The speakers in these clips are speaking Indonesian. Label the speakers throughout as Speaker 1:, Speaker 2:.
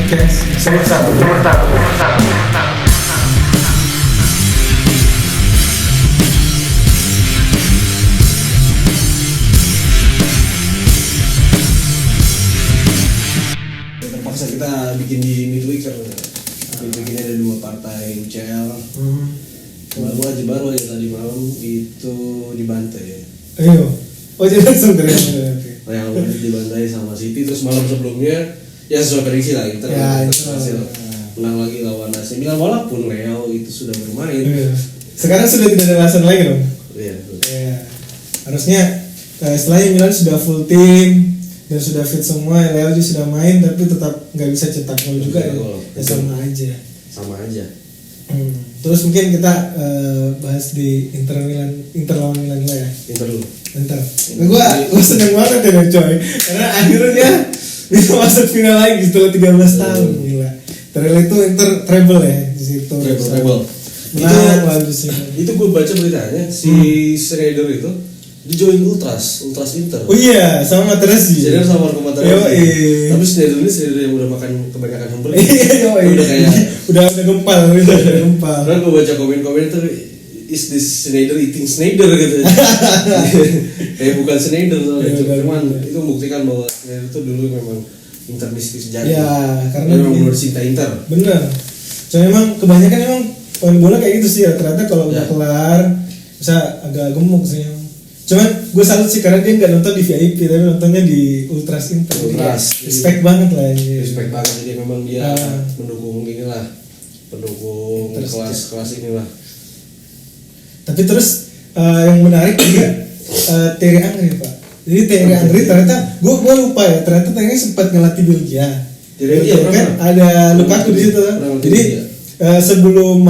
Speaker 1: Podcast nomor satu.
Speaker 2: Terpaksa kita bikin di midweek karena midweek ini ada 2 partai UCL. Baru aja tadi malam itu dibantai ya.
Speaker 1: Ayo. Oh jadi langsung dari
Speaker 2: Real Madrid dibantai sama City, terus malam sebelumnya ya sesuai prediksi lah Inter berhasil menang lagi lawan AC Milan walaupun Real itu sudah bermain.
Speaker 1: Iya. Sekarang sudah tidak ada alasan lagi dong.
Speaker 2: Iya.
Speaker 1: Iya. Harusnya setelahnya Milan sudah full tim dan sudah fit semua, Real juga sudah main tapi tetap nggak bisa cetak gol juga ya. Ya sama aja. Terus mungkin kita bahas di Inter lawan Milan lah ya. Inter. Gua seneng banget ya coy. Karena akhirnya bisa masuk final lagi setelah 13 tahun gila. Ternyata itu Inter treble ya di situ.
Speaker 2: Treble. Itu gue baca beritanya si Schneider itu dijoin Ultras Inter.
Speaker 1: Oh iya, sama Materazzi.
Speaker 2: Schneider sama Marco Materazzi. Tapi Schneider yang udah makan kebanyakan hamburger.
Speaker 1: Udah gempal.
Speaker 2: Karena gue baca komen-komen itu, is this Schneider eating Schneider gitu. Bukan Schneider soalnya. Cuman itu membuktikan bahwa Schneider itu dulu memang Internistis sejati.
Speaker 1: Ya, karena
Speaker 2: memang benar cinta Inter.
Speaker 1: Bener. Soalnya memang kebanyakan emang pemain bola kayak gitu sih ya. Ternyata kalau udah kelar bisa agak gemuk sih. Cuman gue salut sih karena dia nggak nonton di VIP tapi nontonnya di Ultras Inter. Respect banget lah ini.
Speaker 2: Respect banget, jadi memang dia mendukung inilah, pendukung kelas inilah.
Speaker 1: Tapi terus yang menarik juga Thierry Henry Pak. Jadi Thierry Henry ternyata gue lupa ya, ternyata Thierry sempat ngelatih Belgia. Kan ada Lukaku di situ. Jadi sebelum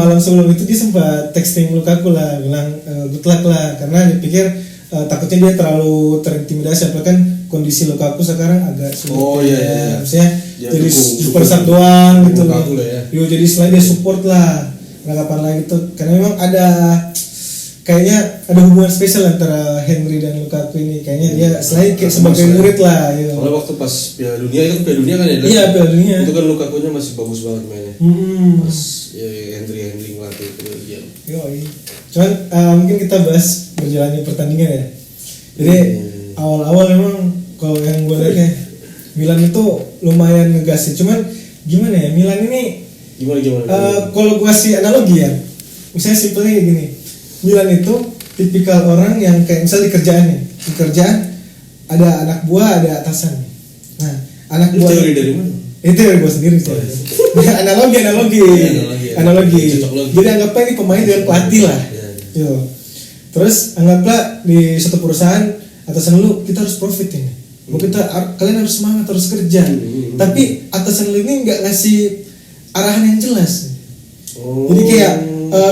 Speaker 1: itu dia sempat texting Lukaku lah, bilang good luck lah karena dia pikir takutnya dia terlalu terintimidasi, apalagi kan kondisi Lukaku sekarang agak sulit. Iya. Maksudnya jadi super sub doang gitu. Yo jadi selain dia support lah, kapan lagi tuh karena memang kayaknya ada hubungan spesial antara Henry dan Lukaku ini. Kayaknya dia selain kayak sebagai murid lah. Gitu.
Speaker 2: Soalnya waktu pas Piala Dunia itu Piala Dunia kan ya.
Speaker 1: Iya Piala Dunia.
Speaker 2: Itu kan Lukakunya masih bagus banget mainnya. Pas Henry ngelatih itu dia.
Speaker 1: Cuman mungkin kita bahas berjalannya pertandingan ya. Jadi awal-awal memang kalau yang gue lihat ya Milan itu lumayan ngegas sih. Cuman gimana ya Milan ini kalau gue kasih analogi ya, misalnya simpelnya kayak gini, Milan itu tipikal orang yang kayak misalnya di kerjaan ada anak buah ada atasan. Nah anak buah
Speaker 2: teori dari mana?
Speaker 1: Itu dari gue sendiri sih. Analogi. Jadi anggaplah ini pemain dengan pelatih lah. Yo. Terus anggaplah di suatu perusahaan atasan lu kita harus profit ini. Kalian harus semangat, harus kerja. Tapi atasan lu ini nggak ngasih arahan yang jelas. Jadi kayak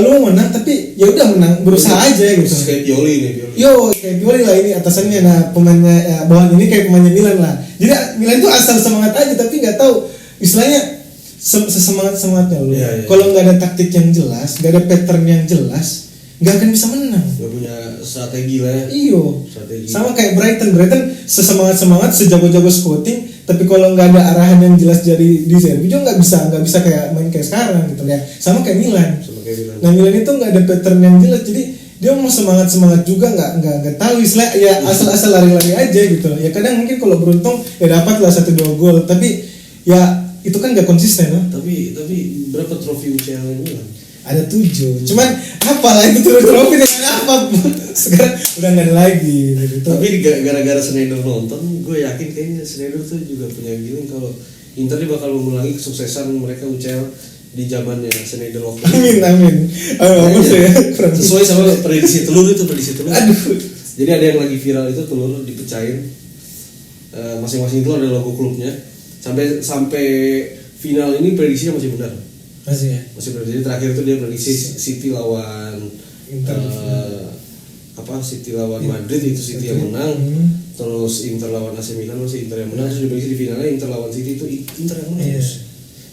Speaker 1: lu mau menang tapi ya udah menang, berusaha aja gitu.
Speaker 2: Kayak Pioli nih.
Speaker 1: Kayak Pioli lah ini atasannya. Nah pemainnya bawahan ini kayak pemainnya Milan lah. Jadi Milan tuh asal semangat aja tapi nggak tahu istilahnya semangatnya lu. Kalau nggak ada taktik yang jelas, nggak ada pattern yang jelas, nggak akan bisa menang.
Speaker 2: Nggak punya strategi lah ya.
Speaker 1: Sama kayak Brighton sesemangat sejago-jago scouting, tapi kalau nggak ada arahan yang jelas dari di Zerbi juga nggak bisa kayak main kayak sekarang gitu ya. Sama kayak Milan. Nah Milan itu nggak ada pattern yang jelas, jadi dia mau semangat juga nggak tahu istilah ya asal lari-lari aja gitu. Ya kadang mungkin kalau beruntung ya dapat lah 1-2 gol, tapi ya itu kan nggak konsisten loh.
Speaker 2: Tapi berapa trofi UCL Milan?
Speaker 1: Ada 7. Cuman apalah itu trofi dengan apa? Sekarang udah nggak ada lagi gitu.
Speaker 2: Tapi gara-gara Schneider nonton, gue yakin kayaknya Schneider tuh juga punya feeling kalau Inter ini bakal mengulangi kesuksesan mereka UCL di zamannya Schneider waktu.
Speaker 1: Amin.
Speaker 2: Sesuai sama prediksi telur. Aduh. Jadi ada yang lagi viral itu telur dipecahin. Masing-masing telur ada logo klubnya. Sampai final ini prediksinya masih benar. Masih prediksi terakhir itu dia prediksi City lawan City lawan Madrid itu City yang menang. Terus Inter lawan AC Milan masih Inter yang menang. Terus diprediksi di finalnya Inter lawan City itu Inter yang menang.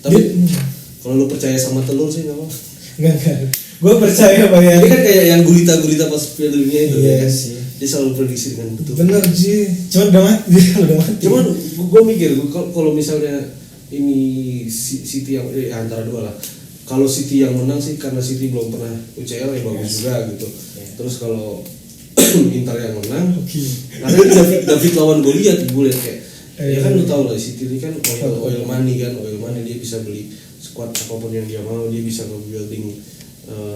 Speaker 2: Tapi kalau lu percaya sama telur sih nggak mau.
Speaker 1: Enggak. Gue percaya Pak ya.
Speaker 2: Ini kan kayak yang gurita pas Piala Dunia itu.
Speaker 1: Iya sih.
Speaker 2: Dia selalu prediksi dengan betul.
Speaker 1: Bener sih. Cuman udah mati.
Speaker 2: Cuman gue mikir kalau misalnya ini City yang antara dua lah. Kalau City yang menang sih karena City belum pernah UCL ya bagus juga gitu. Terus kalau Inter yang menang, karena ini David lawan Goliat, gue lihat kayak ya kan lu tau lah City ini kan oil money dia bisa beli squad apapun yang dia mau, dia bisa nge-building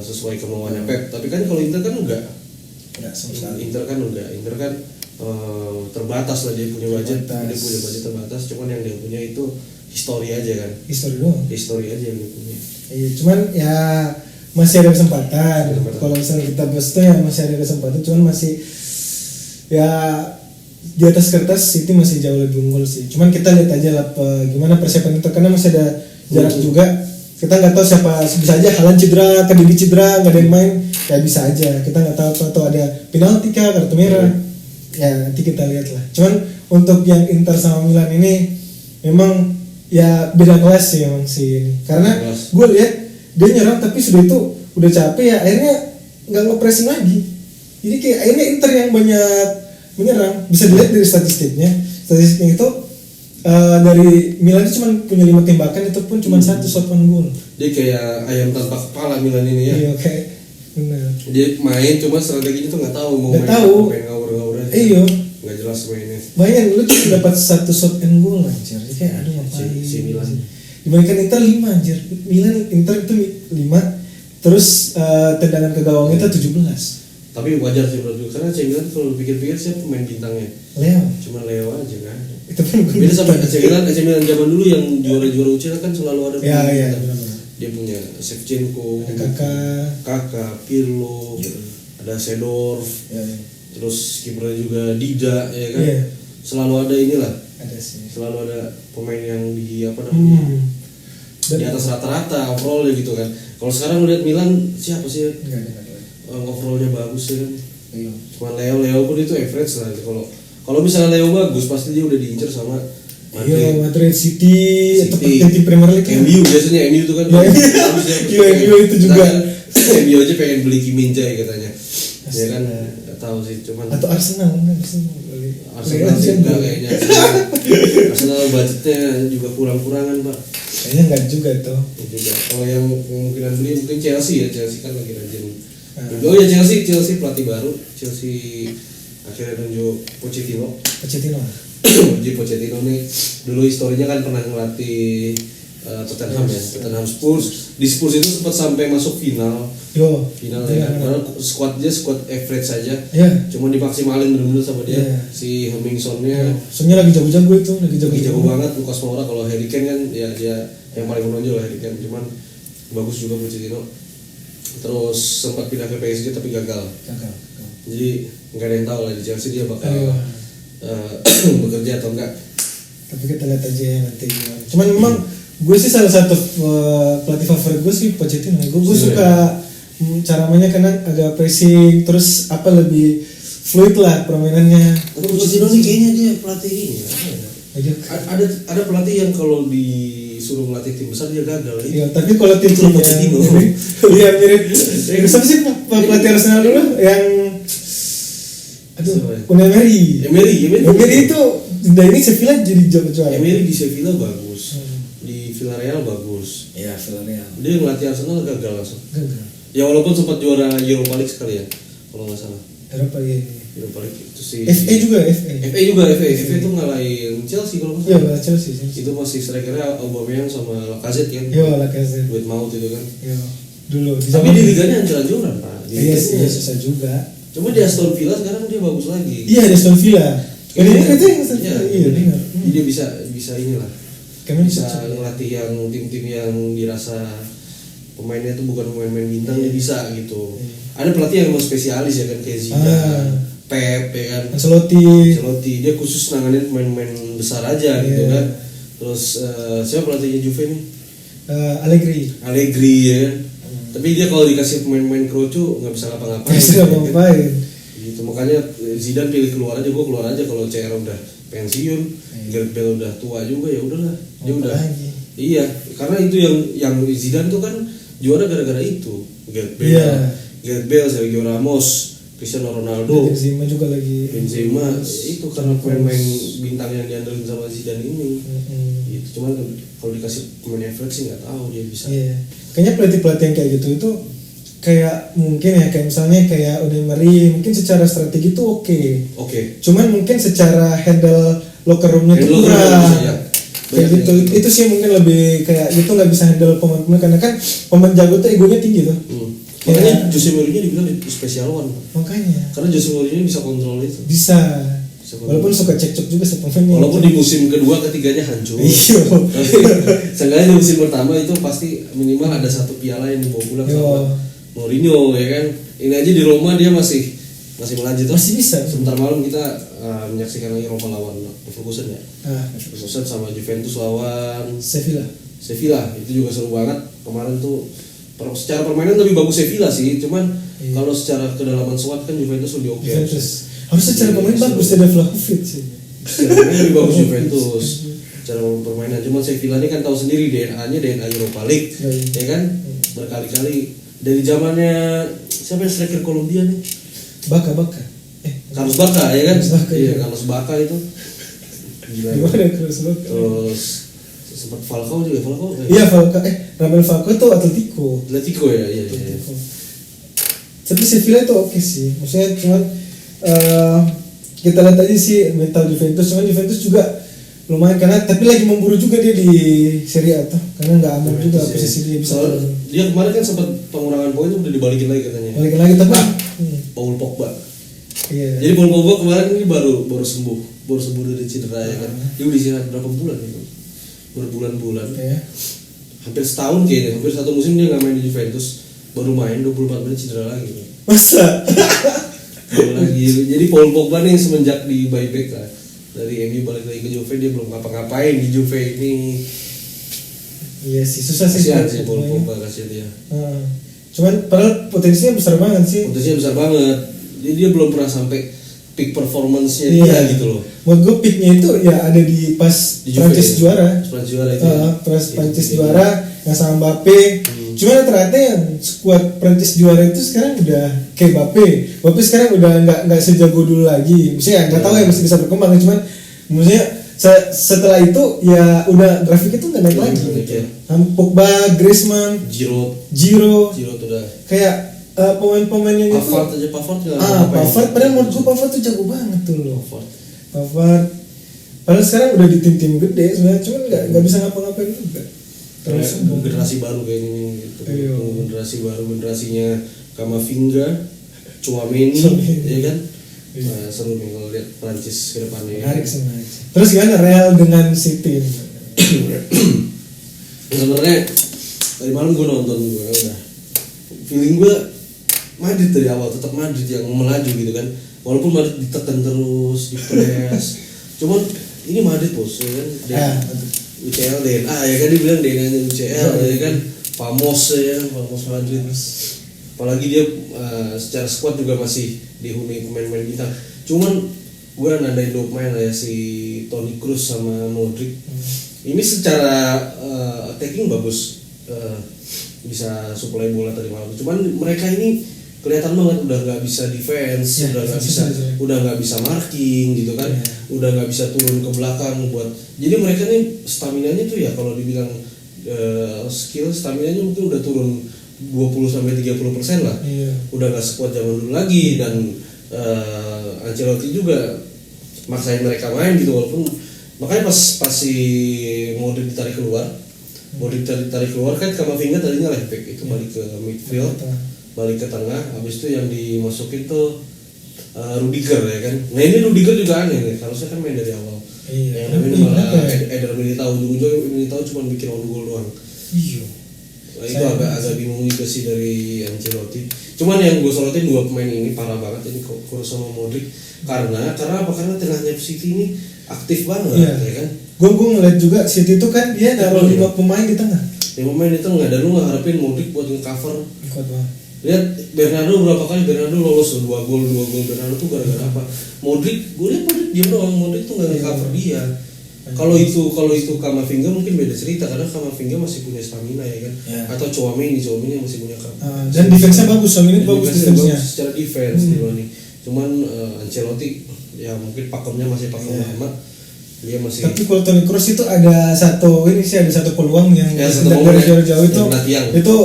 Speaker 2: sesuai kemauannya Pep. Tapi kan kalau Inter kan enggak Inter kan terbatas lah, dia punya budget terbatas, cuman yang dia punya itu histori aja kan. Histori aja yang dia punya.
Speaker 1: Iya, cuman ya masih ada kesempatan. Kalau misalnya kita bahas itu ya masih ada kesempatan, cuman masih ya di atas kertas City masih jauh lebih unggul sih. Cuman kita lihat aja lah gimana persiapan itu, karena masih ada jarak juga. Kita nggak tahu siapa, bisa aja Haaland cedera, Kadimi cedera, nggak ada yang main, ya bisa aja. Kita nggak tahu atau ada penalti kah, kartu merah. Ya nanti kita lihat lah. Cuman untuk yang Inter sama Milan ini memang ya beda kelas sih emang sih ini. Karena gue lihat dia nyerang tapi sudah itu udah capek ya, akhirnya nggak nge-pressing lagi. Jadi kayak akhirnya Inter yang banyak menyerang. Bisa dilihat dari statistiknya itu dari Milan itu cuma punya 5 tembakan, itu pun cuma 1 shot on goal.
Speaker 2: Dia kayak ayam tanpa kepala Milan ini ya.
Speaker 1: Iya kayak benar.
Speaker 2: Dia main cuma strateginya tuh nggak tahu mau main ngawur-ngawur aja.
Speaker 1: Iya.
Speaker 2: Nggak jelas mainnya.
Speaker 1: Bayangin lu cuma dapat 1 shot on goal anjir. Kayak aduh ngapain.
Speaker 2: Si Milan.
Speaker 1: Dibandingkan Inter 5 anjir. Inter itu 5, terus tendangan ke gawang itu 17.
Speaker 2: Tapi wajar sih menurut gue, karena AC Milan kalau pikir-pikir siapa pemain bintangnya?
Speaker 1: Leo.
Speaker 2: Cuma Leo aja kan.
Speaker 1: Itu pun
Speaker 2: beda sama AC Milan zaman dulu yang juara-juara UCL kan selalu ada
Speaker 1: pemain. Iya.
Speaker 2: Dia punya Shevchenko, Kakak, Pirlo, ada Seedorf, terus kipernya juga Dida, ya kan. Selalu ada inilah.
Speaker 1: Ada sih.
Speaker 2: Selalu ada pemain yang di apa namanya? Di atas rata-rata overall gitu kan. Kalau sekarang lihat Milan siapa sih?
Speaker 1: Enggak.
Speaker 2: Overallnya bagus ya kan.
Speaker 1: Iya.
Speaker 2: Cuma Leo pun itu average lah. Kalau misalnya Leo bagus pasti dia udah diincar sama
Speaker 1: Madrid, City atau tim Premier League.
Speaker 2: MU biasanya MU itu kan.
Speaker 1: Iya, MU itu juga.
Speaker 2: MU aja pengen beli Kim Min-jae katanya. Ya kan enggak tahu sih, cuman
Speaker 1: atau Arsenal
Speaker 2: juga kayaknya. Arsenal budgetnya juga kurang-kurangan, Pak.
Speaker 1: Kayaknya enggak juga tuh.
Speaker 2: Juga. Kalau yang kemungkinan beli mungkin Chelsea kan lagi rajin. Oh ya Chelsea pelatih baru. Chelsea akhirnya nunjuk Pochettino. Pochettino nih dulu historinya kan pernah ngelatih Tottenham ya, Tottenham Spurs. Di Spurs itu sempat sampai masuk final. Final ya. Karena squadnya squad average saja. Cuma dimaksimalin benar-benar sama dia. Si Hemmingsonnya.
Speaker 1: Soalnya lagi jago-jago itu,
Speaker 2: lagi jago banget. Lucas Moura, kalau Harry Kane kan ya dia yang paling menonjol Harry Kane. Cuman bagus juga Pochettino. Terus sempat pindah ke PSG tapi gagal. Jadi nggak ada yang tahu lah di Chelsea dia bakal bekerja atau enggak. Tapi
Speaker 1: kita lihat aja ya nanti. Cuman memang gue sih salah satu pelatih favorit gue sih Pochettino. Gue suka cara mainnya karena agak pressing, terus lebih fluid lah permainannya.
Speaker 2: Tapi Pochettino nih kayaknya dia pelatih ini. Ada pelatih yang kalau disuruh melatih tim besar dia gagal.
Speaker 1: Iya, tapi kalau tim Pochettino, iya mirip. Siapa sih pelatih Arsenal dulu yang Emery itu ini Sevilla jadi juara.
Speaker 2: Emery di Sevilla bagus, di Villarreal bagus.
Speaker 1: Iya, Villarreal.
Speaker 2: Dia ngelatih Arsenal gagal langsung.
Speaker 1: Gagal.
Speaker 2: Ya walaupun sempat juara Europa League sekali ya, kalau nggak salah.
Speaker 1: Europa League
Speaker 2: itu sih.
Speaker 1: FA juga.
Speaker 2: FA itu ngalahin Chelsea kalau nggak salah.
Speaker 1: Iya, Chelsea.
Speaker 2: Itu masih strikernya Aubameyang sama Lacazette kan.
Speaker 1: Iya, Lacazette.
Speaker 2: Duit maut itu kan.
Speaker 1: Iya. Dulu.
Speaker 2: Tapi di liganya hancur-hancuran Pak.
Speaker 1: Iya sih, susah juga.
Speaker 2: Cuma di Aston Villa sekarang dia bagus lagi.
Speaker 1: Iya, di Aston Villa.
Speaker 2: Dia bisa inilah. Bisa ngelatih yang tim-tim yang dirasa pemainnya tuh bukan pemain bintang, dia bisa gitu. Ada pelatih yang memang spesialis ya kan, kayak Zidane, Pep ya kan. Ancelotti dia khusus nanganin pemain-pemain besar aja gitu kan. Terus siapa pelatihnya Juve nih? Allegri ya kan. Tapi dia kalau dikasih pemain-pemain kroco nggak bisa ngapa-ngapain. Gitu, makanya Zidane pilih keluar aja, gue keluar aja kalau CR udah pensiun, Gareth Bale udah tua juga, ya udahlah, dia udah. Iya, karena itu yang Zidane tuh kan juara gara-gara itu. Gareth Bale, Sergio Ramos, Cristiano Ronaldo,
Speaker 1: Benzema juga lagi.
Speaker 2: Benzema itu karena pemain bintang yang diandelin sama Zidane ini. Itu cuman kalau dikasih pemain average sih nggak tahu dia bisa.
Speaker 1: Iya. Kayaknya pelatih yang kayak gitu itu kayak mungkin ya kayak misalnya kayak Unai Emery mungkin secara strategi itu oke. Cuman mungkin secara handle locker roomnya itu kurang. Kayak gitu. Itu sih mungkin lebih kayak gitu, nggak bisa handle pemain karena kan pemain jago tuh egonya tinggi tuh.
Speaker 2: Makanya Jose Mourinho dibilang special one.
Speaker 1: Makanya.
Speaker 2: Karena Jose Mourinho bisa kontrol itu.
Speaker 1: Bisa. Walaupun suka cekcok juga sih pemainnya.
Speaker 2: Walaupun di musim kedua ketiganya hancur.
Speaker 1: Iya.
Speaker 2: Seenggaknya di musim pertama itu pasti minimal ada satu piala yang dibawa pulang sama Mourinho ya kan. Ini aja di Roma dia masih melaju.
Speaker 1: Masih bisa.
Speaker 2: Sebentar malam kita menyaksikan lagi Roma lawan Ferguson ya. Ferguson sama Juventus lawan Sevilla itu juga seru banget. Kemarin tuh secara permainan lebih bagus Sevilla sih, cuman kalau secara kedalaman squad kan Juventus lebih oke.
Speaker 1: Harusnya secara permainan bagus ada Vlahovic sih.
Speaker 2: Secara permainan lebih bagus Juventus. Secara permainan cuman Sevilla ini kan tahu sendiri DNA-nya DNA Europa League, ya kan? Berkali-kali dari zamannya siapa yang striker Kolombia nih?
Speaker 1: Baka.
Speaker 2: Carlos Bacca ya kan? Iya, Carlos Bacca itu. Gila.
Speaker 1: Gimana Carlos Bacca?
Speaker 2: Terus sempat Falcao juga.
Speaker 1: Iya Falcao. Ramel Falcao itu Atletico
Speaker 2: ya.
Speaker 1: Tapi Sevilla itu oke sih. Maksudnya cuman kita lihat aja sih mental Juventus. Cuman Juventus juga lumayan karena tapi lagi memburu juga dia di Serie A tuh. Karena nggak aman juga posisi dia bisa.
Speaker 2: Dia kemarin kan sempat pengurangan poin udah dibalikin lagi katanya.
Speaker 1: Balikin lagi tapi
Speaker 2: Paul Pogba.
Speaker 1: Iya.
Speaker 2: Jadi Paul Pogba kemarin ini baru sembuh dari cedera ya kan. Dia udah istirahat berapa bulan itu? Berbulan-bulan.
Speaker 1: Iya.
Speaker 2: Hampir setahun kayaknya, hampir satu musim dia nggak main di Juventus, baru main 24 menit cedera lagi.
Speaker 1: Masa?
Speaker 2: Lagi. Jadi Paul Pogba nih semenjak di buyback lah dari MU balik lagi ke Juve dia belum ngapa-ngapain di Juve ini.
Speaker 1: Iya sih susah sih.
Speaker 2: Kasihan sih Paul Pogba kasihan dia.
Speaker 1: Cuman padahal potensinya besar banget sih. Jadi dia belum pernah sampai peak performance-nya dia gitu loh. Menurut gue peaknya itu ya ada di pas Prancis juara.
Speaker 2: Itu.
Speaker 1: Pas Prancis juara yang sama Mbappe. Cuma ternyata yang skuad Prancis juara itu sekarang udah kayak Mbappe sekarang udah nggak sejago dulu lagi. Maksudnya nggak tahu ya masih bisa berkembang. Cuman maksudnya setelah itu ya udah grafik itu nggak naik lagi. Pogba, Griezmann, Giroud
Speaker 2: udah
Speaker 1: kayak pemain-pemain yang itu Pavard padahal menurut gue Pavard tuh jago banget tuh loh. Pavard padahal sekarang udah di tim-tim gede sebenarnya cuman nggak bisa ngapa-ngapain juga.
Speaker 2: Terus generasi baru kayak ini gitu. Generasi baru, generasinya Kamavinga, Tchouaméni ya kan. Nah, seru nih kalau lihat Prancis ke depannya.
Speaker 1: Menarik sih. Terus gimana Real dengan City?
Speaker 2: Sebenarnya dari malam gue nonton udah feeling gue Madrid dari awal tetap Madrid yang melaju gitu kan, walaupun Madrid ditekan terus, dipres. Cuman ini Madrid bos ya kan, UCL DNA ya kan dia bilang DNA-nya UCL ya kan, Famos Madrid. Apalagi dia secara squad juga masih dihuni pemain-pemain bintang. Cuman gue nandain 2 pemain ya si Toni Kroos sama Modric. Ini secara attacking bagus, bisa supply bola tadi malam. Cuman mereka ini kelihatan banget udah nggak bisa defense, udah nggak bisa marking gitu kan, udah nggak bisa turun ke belakang buat. Jadi mereka nih stamina-nya tuh ya kalau dibilang skill stamina-nya mungkin udah turun 20-30% lah. Udah nggak sekuat zaman dulu lagi dan Ancelotti juga maksain mereka main gitu walaupun makanya pas si Modric ditarik keluar kan Kamavinga tadinya left back itu balik ke midfield, balik ke tengah, habis itu yang dimasukin tuh Rudiger ya kan. Nah ini Rudiger juga aneh nih, harusnya kan main dari awal. Yang namanya malah Eder Militao Militao cuma bikin on goal doang. Nah, itu agak bingung juga sih dari Ancelotti. Cuman yang gue sorotin 2 pemain ini parah banget ini Kroos sama Modric karena apa? Karena tengahnya City ini aktif banget ya kan.
Speaker 1: Gue ngeliat juga City itu kan dia naruh 5 pemain di tengah.
Speaker 2: 5 pemain di tengah dan lu nggak harapin Modric buat nge-cover. Lihat Bernardo berapa kali lolos 2 gol Bernardo tuh gara-gara apa? Modric, gue lihat Modric diam doang, Modric tuh nggak nge-cover dia. Kalau itu Kamavinga mungkin beda cerita karena Kamavinga masih punya stamina ya kan. Atau Chouameni masih punya
Speaker 1: dan defense-nya bagus, ini bagus defense-nya.
Speaker 2: Secara defense nih. Cuman Ancelotti ya mungkin pakemnya masih pakem lama. Dia masih. Tapi
Speaker 1: kalau Toni Kroos itu ada satu peluang yang dari jauh-jauh itu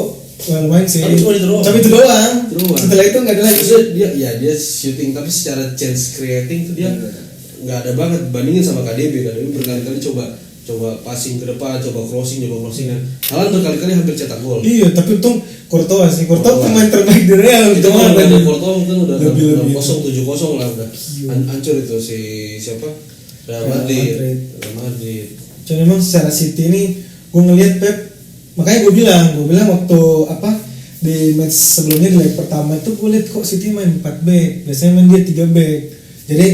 Speaker 1: lumayan sih. Tapi itu doang. Setelah itu nggak ada lagi.
Speaker 2: Dia shooting tapi secara chance creating tuh dia nggak ada banget bandingin sama KDB berkali-kali coba passing ke depan, coba crossing kan. Haaland berkali-kali hampir cetak gol.
Speaker 1: Iya, tapi untung Courtois pemain terbaik di Real.
Speaker 2: Itu kan Courtois mungkin udah 6-0, 7-0 lah udah. Hancur itu si siapa? Real Madrid.
Speaker 1: Jadi memang secara City ini gue ngelihat Pep, makanya gue bilang waktu di match sebelumnya di leg pertama itu gue lihat kok City main 4 back, biasanya main dia 3 back. Jadi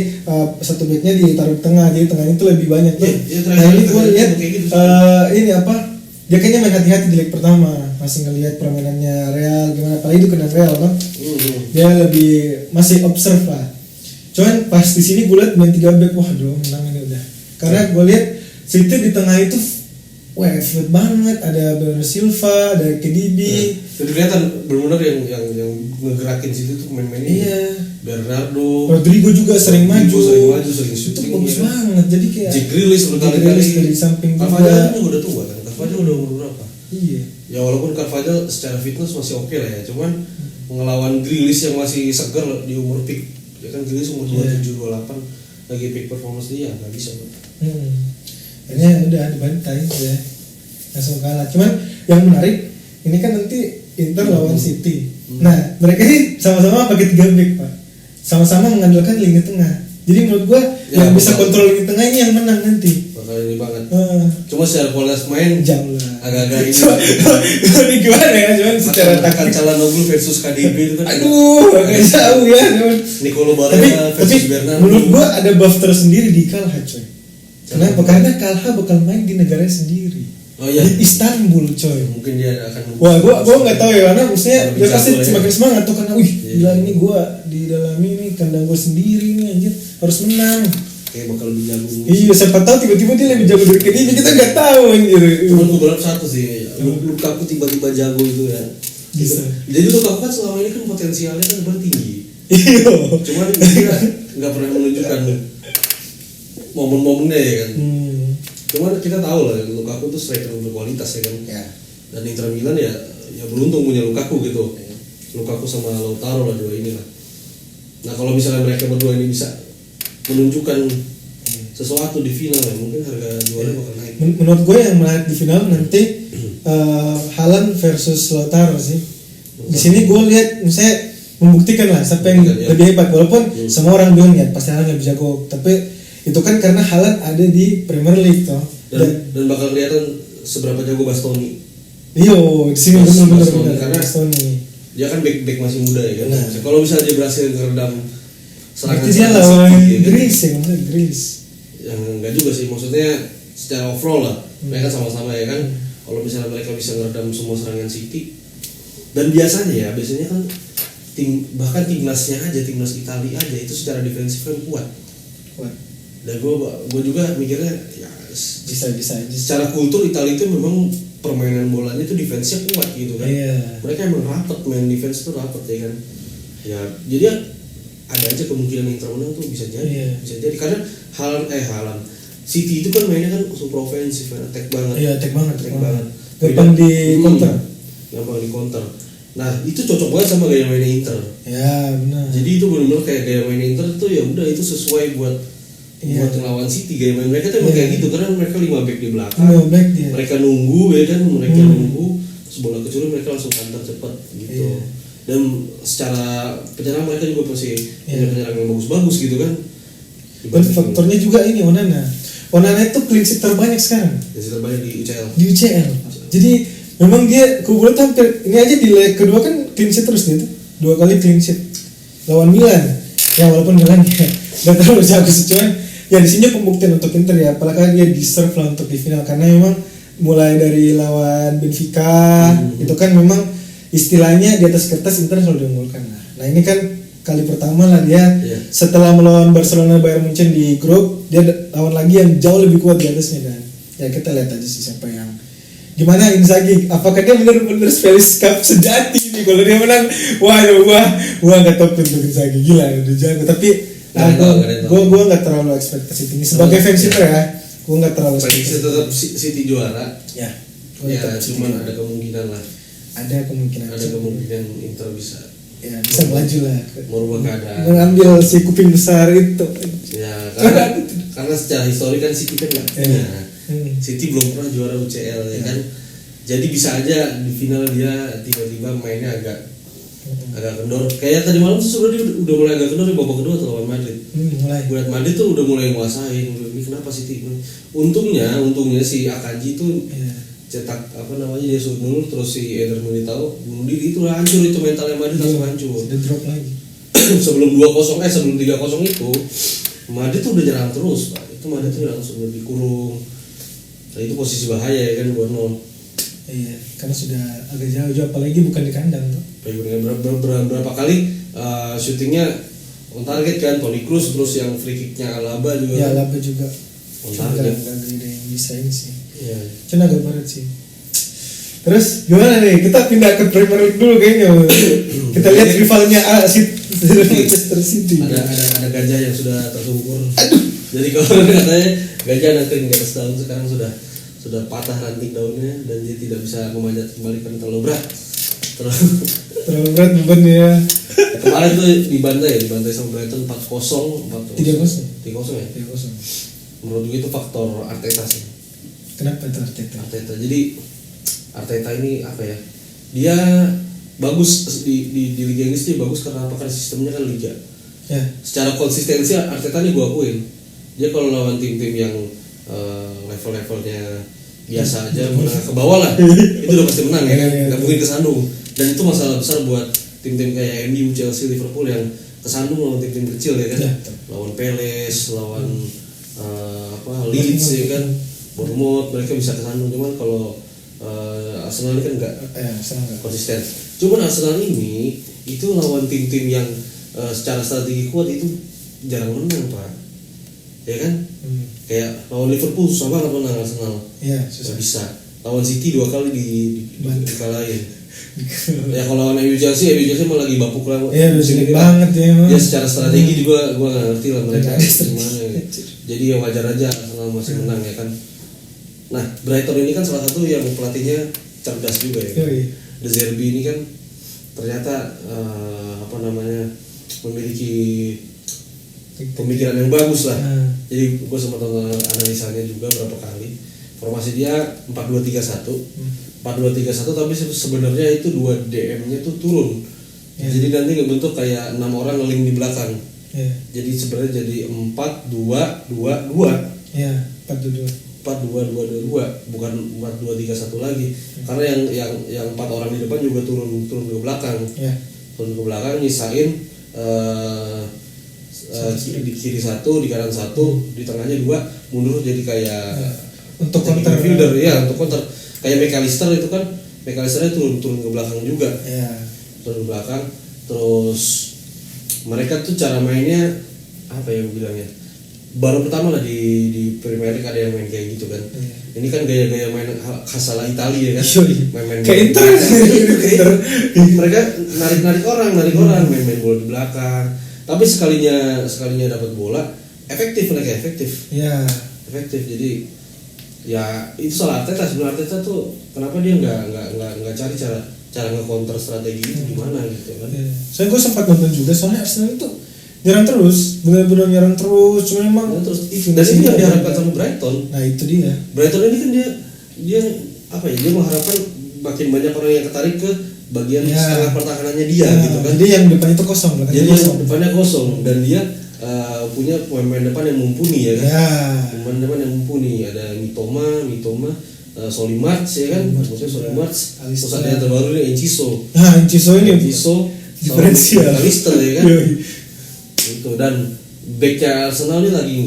Speaker 1: satu backnya ditaruh di tengah, jadi tengahnya itu lebih banyak tuh. Nah ini gue lihat dia kayaknya main hati-hati di leg pertama, masih ngelihat permainannya Real gimana, apalagi itu kena Real kan. Dia lebih masih observe lah. Cuman pas di sini gue lihat main 3 back, waduh menang ini udah. Karena gue lihat City di tengah itu fluid banget, ada Bernardo Silva, ada KDB.
Speaker 2: Jadi kelihatan benar-benar yang ngegerakin situ tuh main-mainnya.
Speaker 1: Iya.
Speaker 2: Bernardo,
Speaker 1: Rodrigo juga sering maju,
Speaker 2: sering shooting.
Speaker 1: Itu bagus banget. Jadi kayak
Speaker 2: Jack Grealish berkali-kali
Speaker 1: dari samping.
Speaker 2: Carvajal juga udah tua kan. Carvajal udah umur berapa?
Speaker 1: Iya.
Speaker 2: Ya walaupun Carvajal secara fitness masih oke lah ya, cuman ngelawan Grealish yang masih segar di umur peak. Ya kan Grealish umur 27 28 lagi peak performance dia nggak bisa.
Speaker 1: Kayaknya udah dibantai ya. Langsung kalah. Cuman yang menarik ini kan nanti Inter lawan City. Nah, mereka ini sama-sama pakai 3 back, Pak. Sama-sama mengandalkan lini tengah. Jadi menurut gua yang bisa kontrol lini tengah ini yang menang nanti.
Speaker 2: Bakal ini banget. Cuma secara kualitas main
Speaker 1: jauh lah.
Speaker 2: Agak-agak ini.
Speaker 1: Ini gimana ya? Cuman secara taktik
Speaker 2: Calhanoglu versus KDB itu kan.
Speaker 1: Aduh, agak jauh ya.
Speaker 2: Nicolo Barella versus Bernardo.
Speaker 1: Menurut gua ada buff tersendiri di Kalha, coy. Kenapa? Karena Kalha bakal main di negaranya sendiri.
Speaker 2: Oh iya.
Speaker 1: Di Istanbul, coy.
Speaker 2: Mungkin dia akan.
Speaker 1: Wah, gua nggak tahu ya, karena maksudnya dia pasti semakin semangat tuh karena, gila ini gua di dalam ini kandang gua sendiri nih anjir, harus menang.
Speaker 2: Kayak bakal lebih jago.
Speaker 1: Iya, siapa tahu tiba-tiba dia lebih jago dari KDB, kita nggak tahu anjir.
Speaker 2: Cuma gua berharap satu sih, Lukaku tiba-tiba jago itu ya.
Speaker 1: Bisa.
Speaker 2: Jadi Lukaku kan selama ini kan potensialnya kan bertinggi.
Speaker 1: Iya.
Speaker 2: Cuman dia nggak pernah menunjukkan momen-momennya ya kan. Cuman kita tahu lah Lukaku tuh striker berkualitas ya kan. Dan Inter Milan ya beruntung punya Lukaku gitu. Lukaku sama Lautaro lah dua ini lah. Nah kalau misalnya mereka berdua ini bisa menunjukkan sesuatu di final ya, mungkin harga jualnya bakal naik.
Speaker 1: Menurut gue yang menarik di final nanti Haaland versus Lautaro sih. Di sini gue lihat misalnya membuktikan lah siapa yang lebih hebat, walaupun semua orang bilang ya pasti Haaland lebih jago, tapi itu kan karena Haaland ada di Premier League toh.
Speaker 2: Dan bakal kelihatan seberapa jago Bastoni.
Speaker 1: Iya, di sini benar-benar
Speaker 2: karena
Speaker 1: Bastoni.
Speaker 2: Dia kan back masih muda ya kan. Kalau misalnya dia berhasil meredam serangan
Speaker 1: dia lawan Grealish ya, maksudnya Grealish.
Speaker 2: Yang enggak juga sih, maksudnya secara overall lah. Mereka sama-sama ya kan. Kalau misalnya mereka bisa meredam semua serangan City. Dan biasanya kan bahkan timnas Italia aja itu secara defensif kan kuat. Dan gue juga mikirnya ya
Speaker 1: bisa
Speaker 2: secara kultur Italia itu memang permainan bolanya itu defense-nya kuat gitu kan. Mereka emang rapat, main defense itu rapat ya kan. Ya jadi ada aja kemungkinan Inter menang tuh bisa jadi. Karena Haaland City itu kan mainnya kan super offensive, attack banget.
Speaker 1: Iya, attack banget. Gampang di
Speaker 2: counter. Nah, itu cocok banget sama gaya mainnya Inter.
Speaker 1: Ya, benar.
Speaker 2: Jadi itu benar-benar kayak gaya mainnya Inter itu ya udah itu sesuai buat ngelawan City. Gaya main mereka tuh emang kayak gitu karena mereka 5 back di belakang. Mereka nunggu ya kan, nunggu terus bola kecil mereka langsung counter cepat gitu. Dan secara penyerang mereka juga masih penyerang yang bagus-bagus gitu kan.
Speaker 1: Dan faktornya juga ini Onana itu clean sheet terbanyak sekarang.
Speaker 2: Clean sheet terbanyak di
Speaker 1: UCL. Jadi memang dia kuburan hampir ini aja di leg kedua kan clean sheet terus dia tuh. 2 kali clean sheet lawan Milan. Ya walaupun Milan ya gak terlalu jago sih, cuman ya di sini pembuktian untuk Inter ya, apalagi dia deserve lah untuk di final karena memang mulai dari lawan Benfica itu kan memang istilahnya di atas kertas Inter selalu diunggulkan lah. Nah ini kan kali pertama lah dia setelah melawan Barcelona Bayern Munchen di grup, dia lawan lagi yang jauh lebih kuat di atasnya dan ya kita lihat aja sih siapa yang gimana Inzaghi, apakah dia benar-benar Spanish Cup sejati nih kalau dia menang. Wah nggak tahu untuk Inzaghi, gila udah jago, tapi gue nggak terlalu ekspektasi tinggi sebagai fans itu ya, gue nggak terlalu
Speaker 2: ekspektasi. Tetap City juara
Speaker 1: ya
Speaker 2: cuman ada kemungkinan lah, ada kemungkinan Inter bisa
Speaker 1: maju lah,
Speaker 2: merubah keadaan,
Speaker 1: mengambil si kuping besar itu
Speaker 2: ya karena secara histori kan City kan City belum pernah juara UCL ya kan, jadi bisa aja di final dia tiba-tiba mainnya agak kendor. Kayak tadi malam tuh sebenarnya udah mulai agak kendor di babak kedua tuh lawan Madrid. Buat Madrid tuh udah mulai nguasain. Ini kenapa City? Untungnya si Akanji tuh cetak dia shoot dulu, terus si Eder Militao bunuh diri, itu hancur itu mentalnya Madrid langsung hancur.
Speaker 1: Udah drop lagi.
Speaker 2: sebelum 3-0 itu Madrid tuh udah nyerang terus, Pak. Itu Madrid tuh langsung dikurung. Nah, itu posisi bahaya ya kan buat nol.
Speaker 1: Iya, karena sudah agak jauh apalagi bukan di kandang tuh.
Speaker 2: Berapa kali syutingnya on target kan, Toni Kroos, terus yang free kicknya Alaba juga.
Speaker 1: Ya, Alaba juga.
Speaker 2: On target.
Speaker 1: Gak ada yang bisa ini sih.
Speaker 2: Iya.
Speaker 1: Cuma agak berat sih. Terus gimana nih? Kita pindah ke Premier League dulu kayaknya. Kita lihat rivalnya Manchester City.
Speaker 2: Ada gajah yang sudah tersungkur. Jadi kalau katanya gajah nanti nggak setahun sekarang sudah patah ranting daunnya dan dia tidak bisa memanjat kembali karena terlalu berat.
Speaker 1: Terlalu berat bebannya.
Speaker 2: Kemarin tuh dibantai sama Brighton 4-0, 3-0 ya. 3-0. Menurut gue itu faktor Arteta sih.
Speaker 1: Kenapa itu Arteta?
Speaker 2: Jadi Arteta ini apa ya? Dia bagus di Liga Inggris, dia bagus karena sistemnya kan liga.
Speaker 1: Ya.
Speaker 2: Secara konsistensi Arteta nih gue akuin. Dia kalau lawan tim-tim yang level-levelnya biasa aja, menengah ke bawah lah, itu udah pasti menang ya kan, nggak mungkin kesandung. Dan itu masalah besar buat tim-tim kayak MU, Chelsea, Liverpool yang kesandung lawan tim-tim kecil ya kan, lawan Palace, lawan Leeds ya kan, Bournemouth, mereka bisa kesandung. Cuman kalau Arsenal ini kan nggak konsisten. Cuman Arsenal ini itu lawan tim-tim yang secara strategi kuat itu jarang menang, Pak. Ya kan? Kayak lawan Liverpool susah banget menang Arsenal.
Speaker 1: Iya, susah.
Speaker 2: Gak bisa. Lawan City 2 kali dikalahin. Ya kalau lawan MU Chelsea malah lagi bapuk lah.
Speaker 1: Iya, udah banget ya.
Speaker 2: Ya secara strategi juga gua enggak ngerti lah mereka gimana. Jadi ya wajar aja Arsenal masih menang ya kan. Nah, Brighton ini kan salah satu yang pelatihnya cerdas juga ya. De Zerbi ini kan ternyata memiliki pemikiran yang bagus lah. Jadi gue sempat tonton analisanya juga berapa kali. Formasi dia 4-2-3-1. 4-2-3-1 tapi sebenarnya itu 2 DM-nya tuh turun. Jadi nanti ngebentuk kayak 6 orang ngeling di belakang. Jadi sebenarnya jadi 4-2-2-2. Iya, 4-2-2-2 bukan 4-2-3-1 lagi. Karena yang 4 orang di depan juga turun ke belakang. Turun ke belakang nyisain di kiri 1, di kanan 1, di tengahnya 2, mundur jadi kayak
Speaker 1: untuk counter
Speaker 2: fielder ya, untuk counter kayak McAllister itu kan, McAllisternya turun ke belakang juga, turun ke belakang. Terus mereka tuh cara mainnya apa ya bilangnya, baru pertama lah di Premier League ada yang main kayak gitu kan. Ini kan gaya-gaya main khas ala Italia ya kan, main kayak Inter. Mereka narik orang, main bola di belakang. Tapi sekalinya dapat bola efektif. Efektif. Jadi ya itu salah Arteta. Sebenarnya Arteta tuh kenapa dia nggak cari cara nge-counter strategi itu gimana gitu kan.
Speaker 1: Soalnya gue sempat nonton juga, soalnya Arsenal itu nyerang terus, benar-benar nyerang terus. Cuma memang
Speaker 2: dan itu yang diharapkan sama Brighton.
Speaker 1: Nah itu dia.
Speaker 2: Brighton ini kan dia apa ya? Dia mengharapkan makin banyak orang yang tertarik ke bagian setengah pertahanannya dia gitu kan.
Speaker 1: Jadi yang depan itu kosong,
Speaker 2: jadi yang depannya kosong dan dia punya pemain depan yang mumpuni ya kan. Pemain depan yang mumpuni, ada Mitoma, Solimarch ya kan. Maksudnya Solimarch. Terus ada yang terbaru nih Enciso. Enciso
Speaker 1: diferensial.
Speaker 2: Alistair ya kan. Itu dan backnya Arsenal ini lagi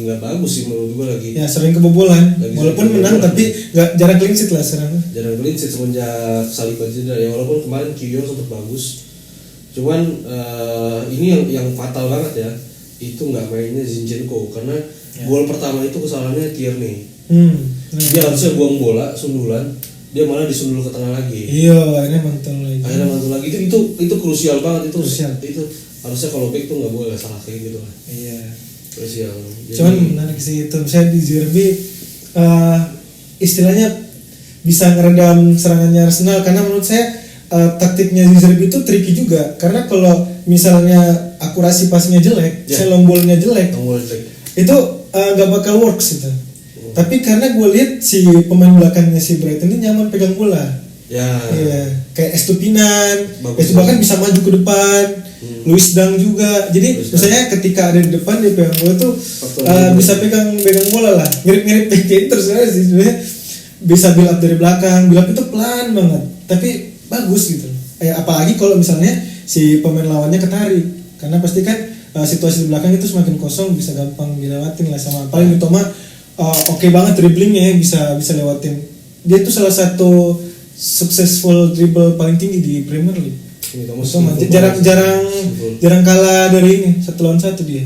Speaker 2: nggak bagus sih menurut gue lagi.
Speaker 1: Ya sering kebobolan. Walaupun menang tapi nggak jarang clean sheet lah sekarang.
Speaker 2: Jarang clean sheet semenjak Saliba cedera ya, walaupun kemarin Kiwior sempat bagus. Cuman ini yang fatal banget ya, itu nggak mainnya Zinchenko karena gol pertama itu kesalahannya Tierney. Dia harusnya buang bola sundulan, dia malah disundul ke tengah lagi.
Speaker 1: Iya, akhirnya mantul lagi.
Speaker 2: Itu krusial banget itu.
Speaker 1: Krusial.
Speaker 2: Itu harusnya kalau back tuh nggak boleh salah kayak gitu lah.
Speaker 1: Iya.
Speaker 2: Krusial.
Speaker 1: Cuman menarik sih itu, misalnya di Zerbi istilahnya bisa ngeredam serangannya Arsenal karena menurut saya taktiknya di Zerbi itu tricky juga karena kalau misalnya akurasi passingnya jelek, long ball-nya jelek, itu nggak bakal works itu. Tapi karena gue lihat si pemain belakangnya si Brighton ini nyaman pegang bola. Iya, kayak Estupinan, bahkan bisa maju ke depan. Luis Dang juga. Jadi misalnya ketika ada di depan dia pegang bola tuh bisa pegang bola lah. Mirip-mirip Painter sebenarnya sih sebenarnya. Bisa build up dari belakang, build up itu pelan banget. Tapi bagus gitu. Apalagi kalau misalnya si pemain lawannya ketarik. Karena pasti kan situasi di belakang itu semakin kosong bisa gampang dilewatin lah sama paling Mitoma. Oke banget dribblingnya bisa lewatin. Dia tuh salah satu successful dribble paling tinggi di Premier League. Jarang kalah dari ini 1 lawan 1 dia.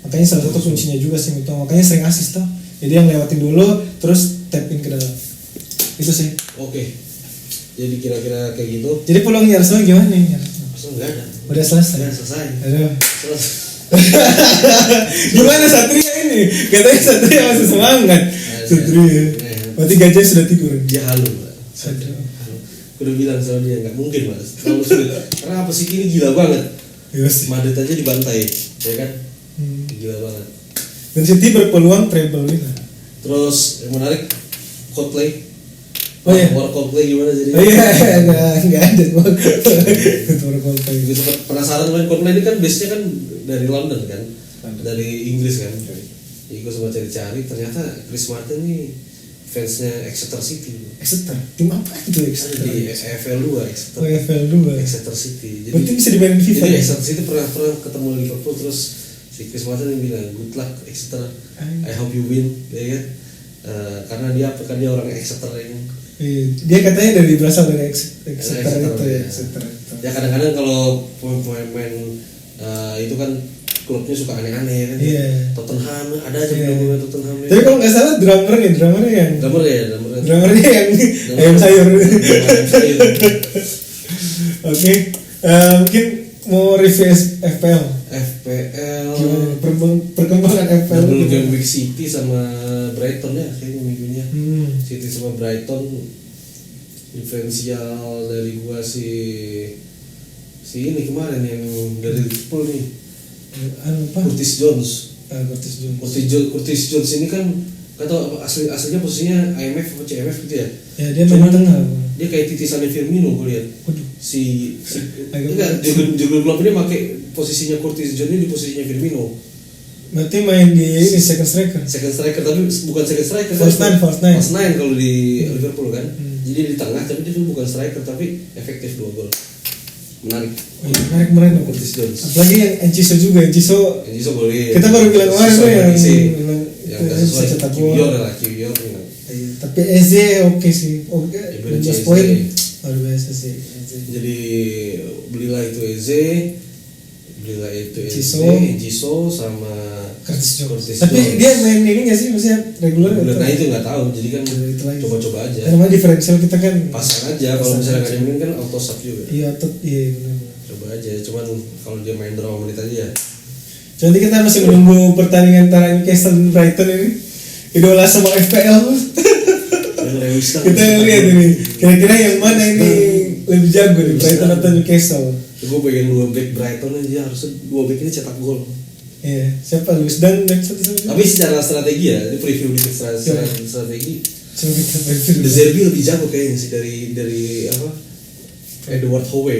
Speaker 1: Makanya salah satu kuncinya juga sih Mitoma. Makanya sering assist tuh. Jadi yang lewatin dulu terus tap in ke dalam. Itu sih.
Speaker 2: Oke. Jadi kira-kira kayak gitu.
Speaker 1: Jadi peluangnya Arsenal gimana nih?
Speaker 2: Arsenal enggak ada.
Speaker 1: Udah selesai. Aduh. Gimana Satria ini? Katanya Satria masih semangat. Satria. Berarti gajah sudah tidur.
Speaker 2: Ya halu, Pak. Udah bilang sama dia nggak mungkin Mas. Kalau sudah. Karena apa sih ini gila banget.
Speaker 1: Yes.
Speaker 2: Madrid aja dibantai, ya kan? Gila banget.
Speaker 1: Dan City berpeluang treble winner.
Speaker 2: Terus yang menarik Coldplay.
Speaker 1: Oh iya.
Speaker 2: War Coldplay gimana jadi?
Speaker 1: Oh iya, nggak ada. War Coldplay.
Speaker 2: Gitu penasaran main Coldplay ini kan biasanya kan dari London kan, dari Inggris kan. Jadi gue sempat cari-cari, ternyata Chris Martin nih fansnya Exeter City.
Speaker 1: Exeter? Tim apa itu Exeter?
Speaker 2: Di EFL 2 Exeter.
Speaker 1: Oh EFL 2.
Speaker 2: Exeter City. Jadi
Speaker 1: berarti bisa dimainin FIFA.
Speaker 2: Jadi
Speaker 1: ya?
Speaker 2: Exeter City pernah ketemu Liverpool terus si Chris Martin yang bilang good luck Exeter, I hope you win, ya kan? Karena dia orang Exeter yang
Speaker 1: dia katanya berasal dari Exeter itu ya. Exeter.
Speaker 2: Ya kadang-kadang kalau pemain itu kan klubnya suka aneh-aneh kan. Tottenham ada aja pemain Tottenham.
Speaker 1: Tapi kalau nggak salah drummernya yang ayam sayur. Oke. Mungkin mau review FPL. Gimana perkembangan FPL?
Speaker 2: Dulu game week City sama Brighton ya kayaknya minggunya. City sama Brighton diferensial dari gua si ini kemarin yang dari Liverpool nih. Curtis Jones ini kan nggak tahu aslinya posisinya IMF atau CMF gitu ya.
Speaker 1: Ya dia main tengah.
Speaker 2: Dia kayak titisannya Firmino gue lihat. Enggak Jurgen Klopp ini pakai posisinya Curtis Jones ini di posisinya Firmino.
Speaker 1: Berarti main di ini second striker
Speaker 2: tapi bukan second striker.
Speaker 1: False nine
Speaker 2: kalau di Liverpool kan. Jadi di tengah tapi dia bukan striker tapi efektif 2 gol. Menarik Curtis Jones.
Speaker 1: Apalagi yang Enciso juga. Enciso
Speaker 2: boleh.
Speaker 1: Kita baru bilang kemarin tuh yang
Speaker 2: nggak sesuai QBR lah QBR.
Speaker 1: Tapi Eze oke sih. 12 poin luar biasa sih.
Speaker 2: Jadi belilah itu Eze, Enciso sama
Speaker 1: Curtis Jones. Tapi dia main ini nggak sih maksudnya reguler?
Speaker 2: Nah itu nggak tahu. Jadi kan coba-coba aja.
Speaker 1: Karena diferensial kita kan
Speaker 2: pasang aja. Kalau misalnya nggak main kan auto sub juga.
Speaker 1: Iya benar.
Speaker 2: Coba aja. Cuman kalau dia main berapa menit aja ya.
Speaker 1: Jadi kita masih menunggu pertandingan antara Newcastle dan Brighton ini. Idola semua FPL. Kita lihat ini. Kira-kira yang mana ini lebih jago nih, Brighton atau Newcastle?
Speaker 2: Gue pengen 2 back Brighton aja, harusnya 2 back ini cetak gol.
Speaker 1: Iya, siapa Luis dan
Speaker 2: tapi secara strategi ya, ini preview dikit strategi.
Speaker 1: De
Speaker 2: Zerbi lebih jago kayaknya sih dari apa? Edward Howe.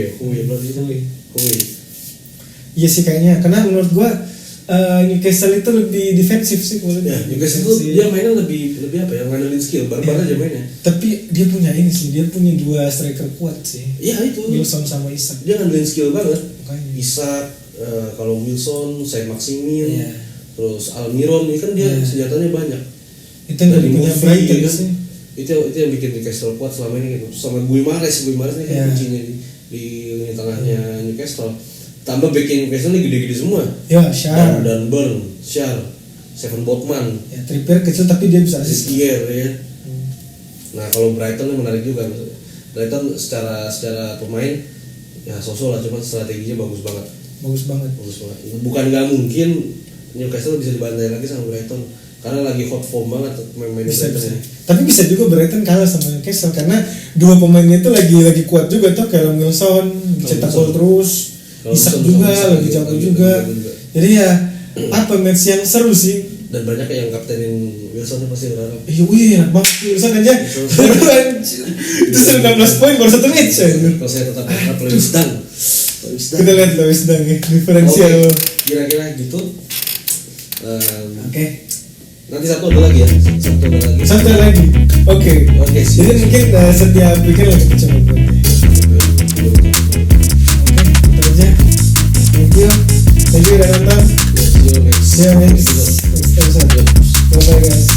Speaker 1: Iya sih kayaknya, karena menurut gua Newcastle itu lebih defensif sih kalau
Speaker 2: Newcastle itu dia mainnya lebih apa ya, ngandelin skill, barbar aja mainnya.
Speaker 1: Tapi dia punya 2 striker kuat sih.
Speaker 2: Iya itu.
Speaker 1: Wilson sama Isak.
Speaker 2: Dia ngandelin skill banget. Isak, kalau Wilson, Saint-Maximin, terus Almiron, ini kan dia senjatanya banyak.
Speaker 1: Itu yang punya Brighton
Speaker 2: kan sih. Itu yang bikin Newcastle kuat selama ini gitu. Sama Guimares ini kan kuncinya di lini tengahnya Newcastle. Tambah backnya Newcastle ini gede-gede semua.
Speaker 1: Ya, Shah.
Speaker 2: Dan Burn, Shar, Seven Botman.
Speaker 1: Ya, Trippier kecil tapi dia bisa assist.
Speaker 2: Rizkier ya. Nah kalau Brighton ini menarik juga. Brighton secara pemain ya sosok lah, cuman strateginya bagus banget.
Speaker 1: Bagus banget.
Speaker 2: Bukan nggak mungkin Newcastle bisa dibantai lagi sama Brighton karena lagi hot form banget main
Speaker 1: Bisa.
Speaker 2: Brighton ini.
Speaker 1: Tapi bisa juga Brighton kalah sama Newcastle karena dua pemainnya itu lagi kuat juga tuh, kayak Wilson cetak gol terus, Isak juga lagi jago juga. Jadi ya apa match yang seru sih.
Speaker 2: Dan banyak yang kaptenin Wilson pasti berharap.
Speaker 1: Wih, enak banget Wilson aja. Itu 19 poin baru 1 match ya.
Speaker 2: Kalau saya tetap berharap Lewis Dunk.
Speaker 1: Kita lihat Lewis Dunk ya, diferensial.
Speaker 2: Kira-kira gitu.
Speaker 1: Oke.
Speaker 2: Nanti Sabtu ada lagi ya.
Speaker 1: Satu lagi. Oke. Jadi mungkin setiap weekend lagi coba buat. Oke, itu aja. Thank you udah nonton.
Speaker 2: See you next
Speaker 1: Next episode. Bye guys.